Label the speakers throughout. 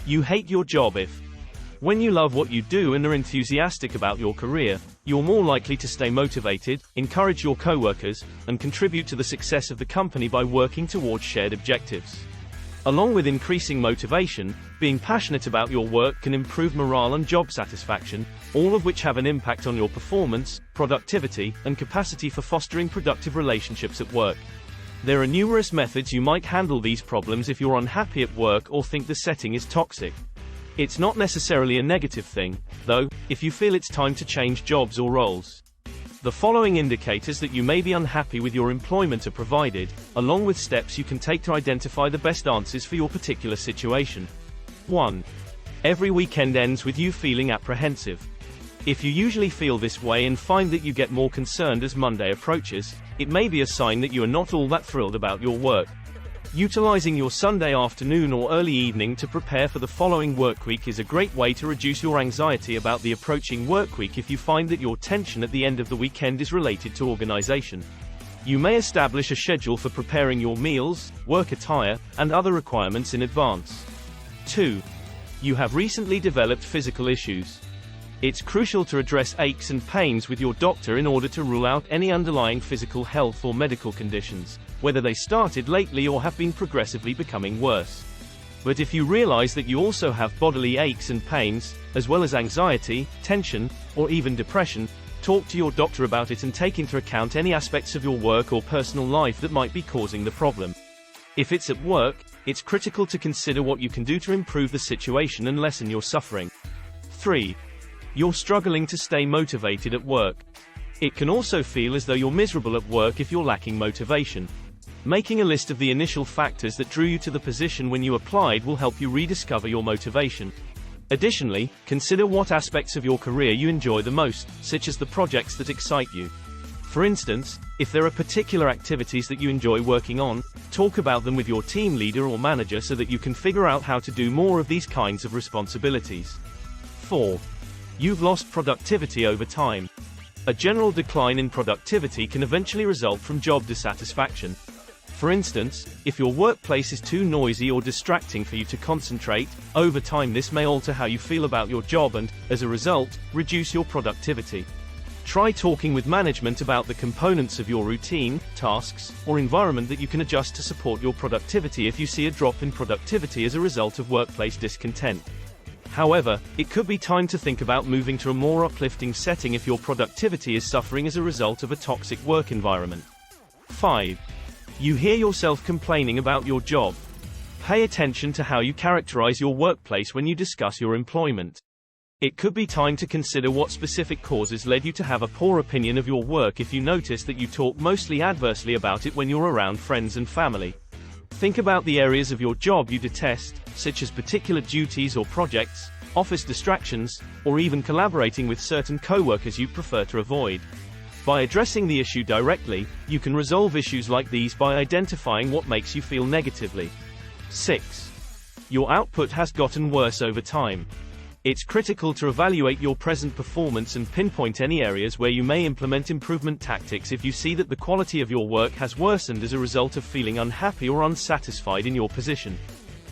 Speaker 1: You hate your job if. When you love what you do and are enthusiastic about your career, you're more likely to stay motivated, encourage your coworkers, and contribute to the success of the company by working towards shared objectives. Along with increasing motivation, being passionate about your work can improve morale and job satisfaction, all of which have an impact on your performance, productivity, and capacity for fostering productive relationships at work. There are numerous methods you might handle these problems if you're unhappy at work or think the setting is toxic. It's not necessarily a negative thing, though, if you feel it's time to change jobs or roles. The following indicators that you may be unhappy with your employment are provided, along with steps you can take to identify the best answers for your particular situation. 1. Every weekend ends with you feeling apprehensive. If you usually feel this way and find that you get more concerned as Monday approaches, it may be a sign that you are not all that thrilled about your work. Utilizing your Sunday afternoon or early evening to prepare for the following workweek is a great way to reduce your anxiety about the approaching workweek if you find that your tension at the end of the weekend is related to organization. You may establish a schedule for preparing your meals, work attire, and other requirements in advance. 2. You have recently developed physical issues. It's crucial to address aches and pains with your doctor in order to rule out any underlying physical health or medical conditions, whether they started lately or have been progressively becoming worse. But if you realize that you also have bodily aches and pains, as well as anxiety, tension, or even depression, talk to your doctor about it and take into account any aspects of your work or personal life that might be causing the problem. If it's at work, it's critical to consider what you can do to improve the situation and lessen your suffering. 3. You're struggling to stay motivated at work. It can also feel as though you're miserable at work if you're lacking motivation. Making a list of the initial factors that drew you to the position when you applied will help you rediscover your motivation. Additionally, consider what aspects of your career you enjoy the most, such as the projects that excite you. For instance, if there are particular activities that you enjoy working on, talk about them with your team leader or manager so that you can figure out how to do more of these kinds of responsibilities. 4. You've lost productivity over time. A general decline in productivity can eventually result from job dissatisfaction. For instance, if your workplace is too noisy or distracting for you to concentrate, over time this may alter how you feel about your job and, as a result, reduce your productivity. Try talking with management about the components of your routine, tasks, or environment that you can adjust to support your productivity if you see a drop in productivity as a result of workplace discontent. However, it could be time to think about moving to a more uplifting setting if your productivity is suffering as a result of a toxic work environment. 5. You hear yourself complaining about your job. Pay attention to how you characterize your workplace when you discuss your employment. It could be time to consider what specific causes led you to have a poor opinion of your work if you notice that you talk mostly adversely about it when you're around friends and family. Think about the areas of your job you detest, such as particular duties or projects, office distractions, or even collaborating with certain coworkers you prefer to avoid. By addressing the issue directly, you can resolve issues like these by identifying what makes you feel negatively. 6. Your output has gotten worse over time. It's critical to evaluate your present performance and pinpoint any areas where you may implement improvement tactics if you see that the quality of your work has worsened as a result of feeling unhappy or unsatisfied in your position.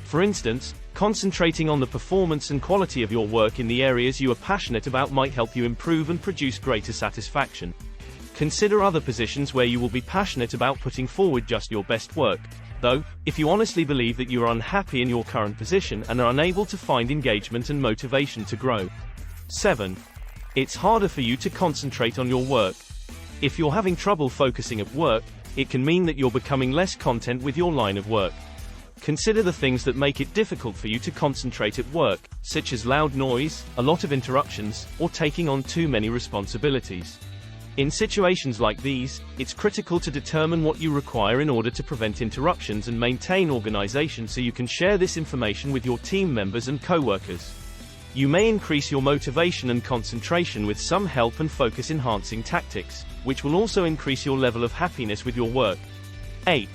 Speaker 1: For instance, concentrating on the performance and quality of your work in the areas you are passionate about might help you improve and produce greater satisfaction. Consider other positions where you will be passionate about putting forward just your best work. Though, if you honestly believe that you are unhappy in your current position and are unable to find engagement and motivation to grow. 7. It's harder for you to concentrate on your work. If you're having trouble focusing at work, it can mean that you're becoming less content with your line of work. Consider the things that make it difficult for you to concentrate at work, such as loud noise, a lot of interruptions, or taking on too many responsibilities. In situations like these, it's critical to determine what you require in order to prevent interruptions and maintain organization so you can share this information with your team members and coworkers. You may increase your motivation and concentration with some help and focus enhancing tactics, which will also increase your level of happiness with your work. 8.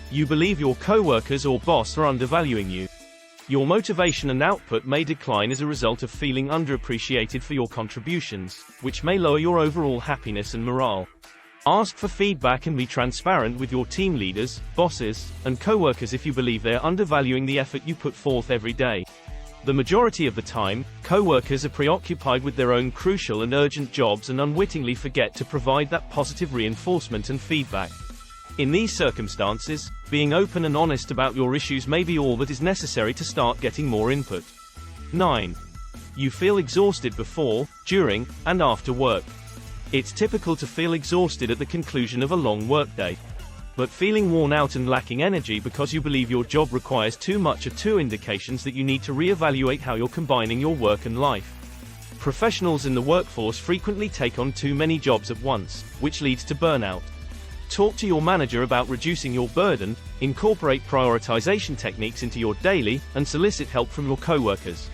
Speaker 1: You believe your coworkers or boss are undervaluing you. Your motivation and output may decline as a result of feeling underappreciated for your contributions, which may lower your overall happiness and morale. Ask for feedback and be transparent with your team leaders, bosses, and coworkers if you believe they are undervaluing the effort you put forth every day. The majority of the time, co-workers are preoccupied with their own crucial and urgent jobs and unwittingly forget to provide that positive reinforcement and feedback. In these circumstances, being open and honest about your issues may be all that is necessary to start getting more input. 9. You feel exhausted before, during, and after work. It's typical to feel exhausted at the conclusion of a long workday. But feeling worn out and lacking energy because you believe your job requires too much are two indications that you need to reevaluate how you're combining your work and life. Professionals in the workforce frequently take on too many jobs at once, which leads to burnout. Talk to your manager about reducing your burden, incorporate prioritization techniques into your daily, and solicit help from your coworkers.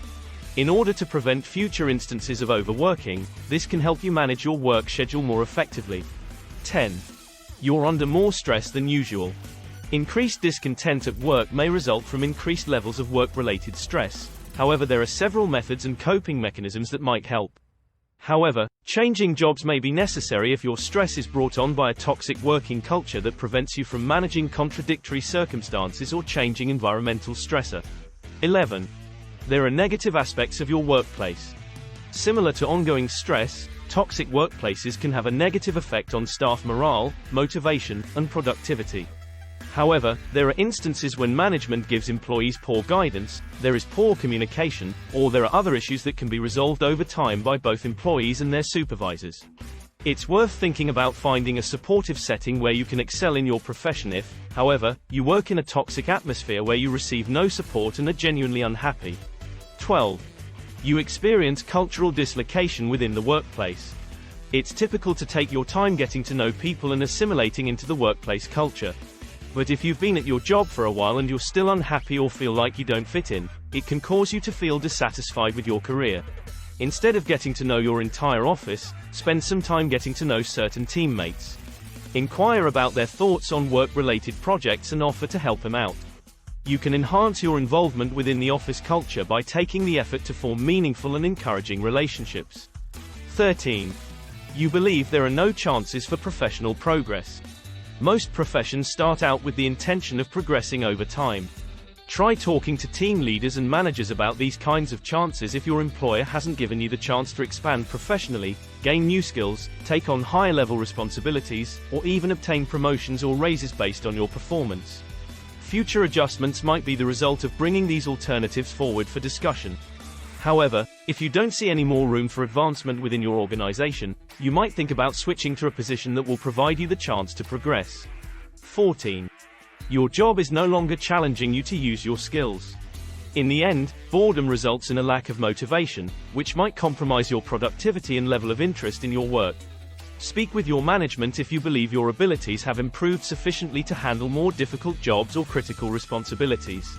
Speaker 1: In order to prevent future instances of overworking, this can help you manage your work schedule more effectively. 10. You're under more stress than usual. Increased discontent at work may result from increased levels of work-related stress. However, there are several methods and coping mechanisms that might help. However, changing jobs may be necessary if your stress is brought on by a toxic working culture that prevents you from managing contradictory circumstances or changing environmental stressor. 11. There are negative aspects of your workplace. Similar to ongoing stress, toxic workplaces can have a negative effect on staff morale, motivation, and productivity. However, there are instances when management gives employees poor guidance, there is poor communication, or there are other issues that can be resolved over time by both employees and their supervisors. It's worth thinking about finding a supportive setting where you can excel in your profession if, however, you work in a toxic atmosphere where you receive no support and are genuinely unhappy. 12. You experience cultural dislocation within the workplace. It's typical to take your time getting to know people and assimilating into the workplace culture. But if you've been at your job for a while and you're still unhappy or feel like you don't fit in, it can cause you to feel dissatisfied with your career. Instead of getting to know your entire office, spend some time getting to know certain teammates. Inquire about their thoughts on work-related projects and offer to help them out. You can enhance your involvement within the office culture by taking the effort to form meaningful and encouraging relationships. 13. You believe there are no chances for professional progress. Most professions start out with the intention of progressing over time. Try talking to team leaders and managers about these kinds of chances if your employer hasn't given you the chance to expand professionally, gain new skills, take on higher-level responsibilities, or even obtain promotions or raises based on your performance. Future adjustments might be the result of bringing these alternatives forward for discussion. However, if you don't see any more room for advancement within your organization, you might think about switching to a position that will provide you the chance to progress. 14. Your job is no longer challenging you to use your skills. In the end, boredom results in a lack of motivation, which might compromise your productivity and level of interest in your work. Speak with your management if you believe your abilities have improved sufficiently to handle more difficult jobs or critical responsibilities.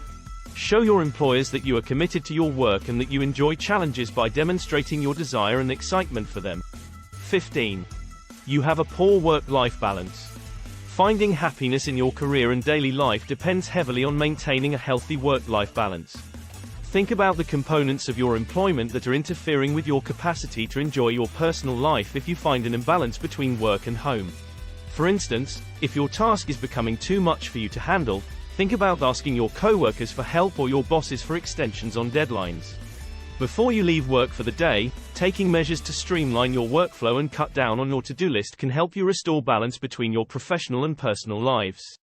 Speaker 1: Show your employers that you are committed to your work and that you enjoy challenges by demonstrating your desire and excitement for them. 15. You have a poor work-life balance. Finding happiness in your career and daily life depends heavily on maintaining a healthy work-life balance. Think about the components of your employment that are interfering with your capacity to enjoy your personal life if you find an imbalance between work and home. For instance, if your task is becoming too much for you to handle, think about asking your coworkers for help or your bosses for extensions on deadlines. Before you leave work for the day, taking measures to streamline your workflow and cut down on your to-do list can help you restore balance between your professional and personal lives.